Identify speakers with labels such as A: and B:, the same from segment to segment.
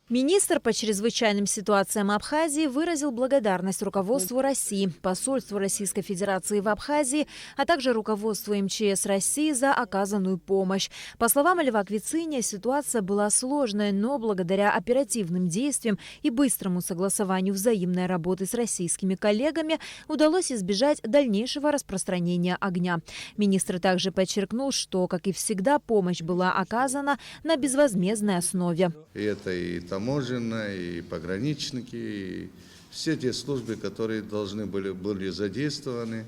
A: Министр по чрезвычайным ситуациям Абхазии выразил благодарность руководству России, посольству Российской Федерации в Абхазии, а также руководству МЧС России за оказанную помощь. По словам Льва Квициния, ситуация была сложная, но благодаря оперативным действиям и быстрому согласованию взаимной работы с российскими коллегами удалось избежать дальнейшего распространения огня. Министр также подчеркнул, что, как и всегда, помощь была оказана на безвозмездной основе.
B: Это и таможенная, и пограничники, и все те службы, которые были задействованы,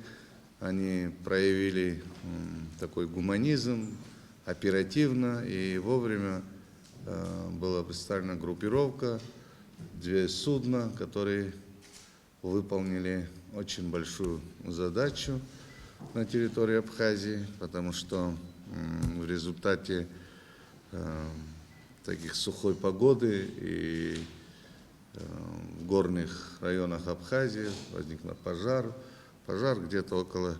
B: они проявили такой гуманизм, оперативно и вовремя была представлена группировка, 2 судна, которые выполнили очень большую задачу на территории Абхазии, потому что в результате таких сухой погоды и в горных районах Абхазии возник пожар. Пожар где-то около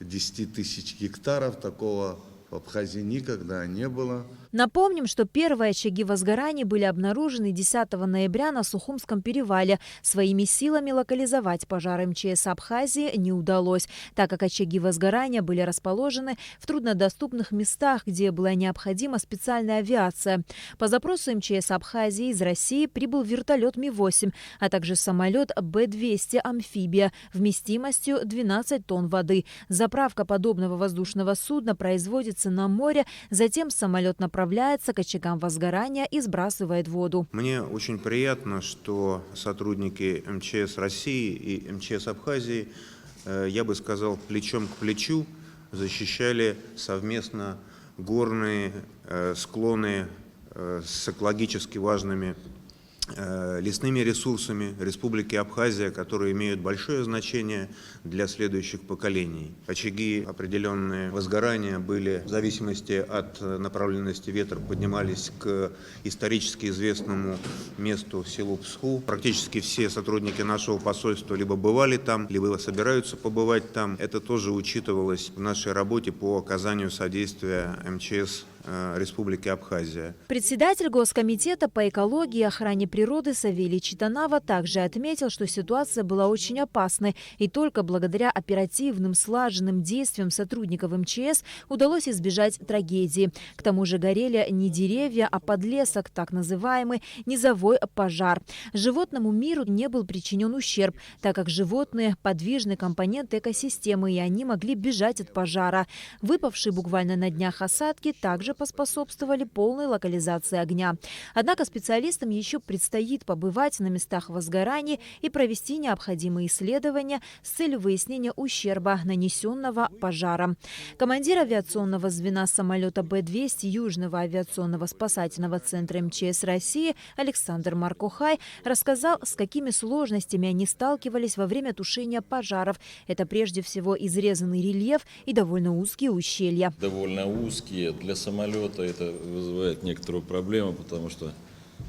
B: 10 тысяч гектаров. Такого в Абхазии никогда не было.
A: Напомним, что первые очаги возгораний были обнаружены 10 ноября на Сухумском перевале. Своими силами локализовать пожар МЧС Абхазии не удалось, так как очаги возгорания были расположены в труднодоступных местах, где была необходима специальная авиация. По запросу МЧС Абхазии из России прибыл вертолет Ми-8, а также самолет Б-200 «Амфибия» вместимостью 12 тонн воды. Заправка подобного воздушного судна производится на море, затем самолет направляется к очагам возгорания и сбрасывает воду.
C: Мне очень приятно, что сотрудники МЧС России и МЧС Абхазии, я бы сказал, плечом к плечу защищали совместно горные склоны с экологически важными лесными ресурсами Республики Абхазия, которые имеют большое значение для следующих поколений. Очаги, определенные возгорания были в зависимости от направленности ветра, поднимались к исторически известному месту селу Псху. Практически все сотрудники нашего посольства либо бывали там, либо собираются побывать там. Это тоже учитывалось в нашей работе по оказанию содействия МЧС Республики Абхазия.
A: Председатель Госкомитета по экологии и охране природы Савелий Читанава также отметил, что ситуация была очень опасной, и только благодаря оперативным слаженным действиям сотрудников МЧС удалось избежать трагедии. К тому же горели не деревья, а подлесок, так называемый низовой пожар. Животному миру не был причинен ущерб, так как животные – подвижный компонент экосистемы, и они могли бежать от пожара. Выпавшие буквально на днях осадки также поспособствовали полной локализации огня. Однако специалистам еще предстоит побывать на местах возгораний и провести необходимые исследования с целью выяснения ущерба, нанесенного пожаром. Командир авиационного звена самолета Б-200 Южного авиационного спасательного центра МЧС России Александр Маркухай рассказал, с какими сложностями они сталкивались во время тушения пожаров. Это прежде всего изрезанный рельеф и довольно узкие ущелья.
D: Довольно узкие. Для самолета это вызывает некоторую проблему, потому что,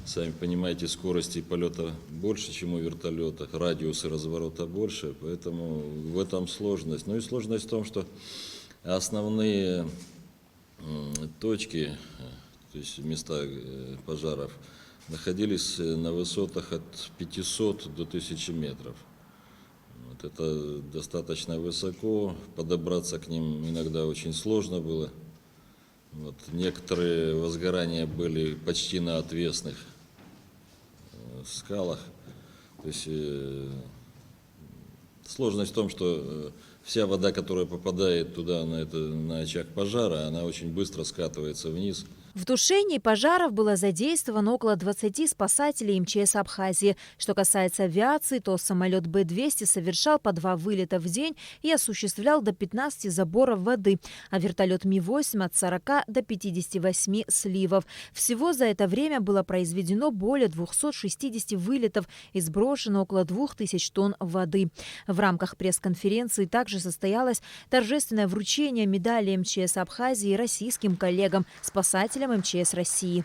D: сами понимаете, скорости полета больше, чем у вертолета, радиусы разворота больше, поэтому в этом сложность. Ну и сложность в том, что основные точки, то есть места пожаров, находились на высотах от 500 до 1000 метров. Вот это достаточно высоко, подобраться к ним иногда очень сложно было. Вот, некоторые возгорания были почти на отвесных скалах. То есть сложность в том, что вся вода, которая попадает туда, на очаг пожара, она очень быстро скатывается вниз.
A: В тушении пожаров было задействовано около 20 спасателей МЧС Абхазии. Что касается авиации, то самолет Б-200 совершал по 2 вылета в день и осуществлял до 15 заборов воды, а вертолет Ми-8 от 40 до 58 сливов. Всего за это время было произведено более 260 вылетов и сброшено около 2000 тонн воды. В рамках пресс-конференции также состоялось торжественное вручение медали МЧС Абхазии российским коллегам, спасателям МЧС России.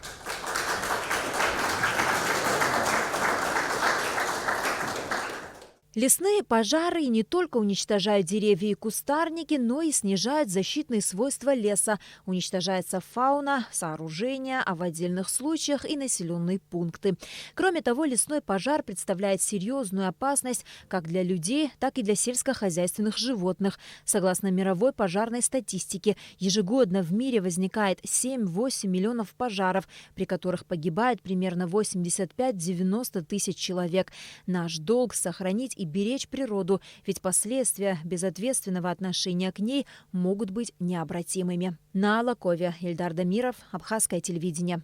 A: Лесные пожары не только уничтожают деревья и кустарники, но и снижают защитные свойства леса. Уничтожается фауна, сооружения, а в отдельных случаях и населенные пункты. Кроме того, лесной пожар представляет серьезную опасность как для людей, так и для сельскохозяйственных животных. Согласно мировой пожарной статистике, ежегодно в мире возникает 7-8 миллионов пожаров, при которых погибает примерно 85-90 тысяч человек. Наш долг – сохранить и беречь природу, ведь последствия безответственного отношения к ней могут быть необратимыми. На Алакове, Ильдар Дамиров, Абхазское телевидение.